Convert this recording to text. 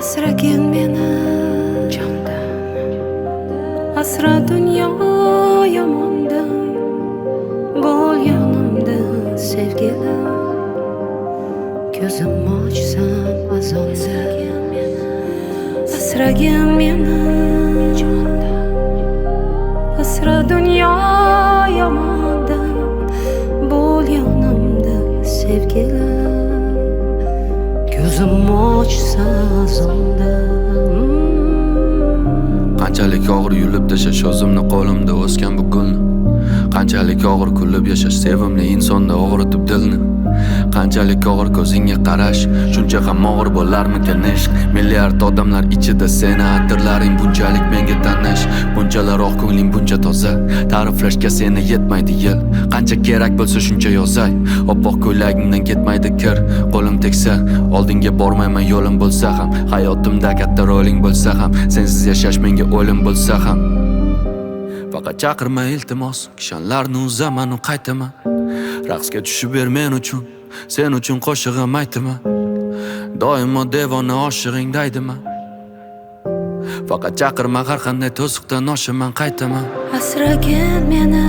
Asragin meni jondan, asra dunyo yomondan, bo'l yonimda sevgilim. Ko'zim ochsam azonda, asragin meni jondan, asra dunyo yomondan, bo'l yonimda sevgilim. Ko'zim ochsa azonda. Qanchalik og'ir yulib tashash o'zimni qo'limda o'sgan bu gulni. Qanchalik og'ir kulib yashash sevimli insonda og'ritib dilni. Qanchalik og'ir ko'zingga qarash, shuncha ham og'ir bo'larmikan ishq. Milliard odamlar ichida seni atirlaring bunchalik menga tanish. Bunchalar oq ko'ngling buncha toza, ta'riflashga seni yetmaydi yil. Qancha kerak bo'lsa shuncha yozay, oppoq ko'ylagingdan ketmaydi kir. Qo'lim tegsa, oldinga bormayman yo'lim bo'lsa ham, hayotimda katta roling bo'lsa ham, sensiz yashash menga o'lim bo'lsa ham. Faqat chaqirma iltimos, kishanlarni uzaman u qaytaman. Raqsga tushib ber men uchun, sen uchun qo'shig'im aytaman. Doimo devona oshig'ing daydiman. Faqat chaqirma, har qanday to'siqdan oshaman qaytaman. Asragin meni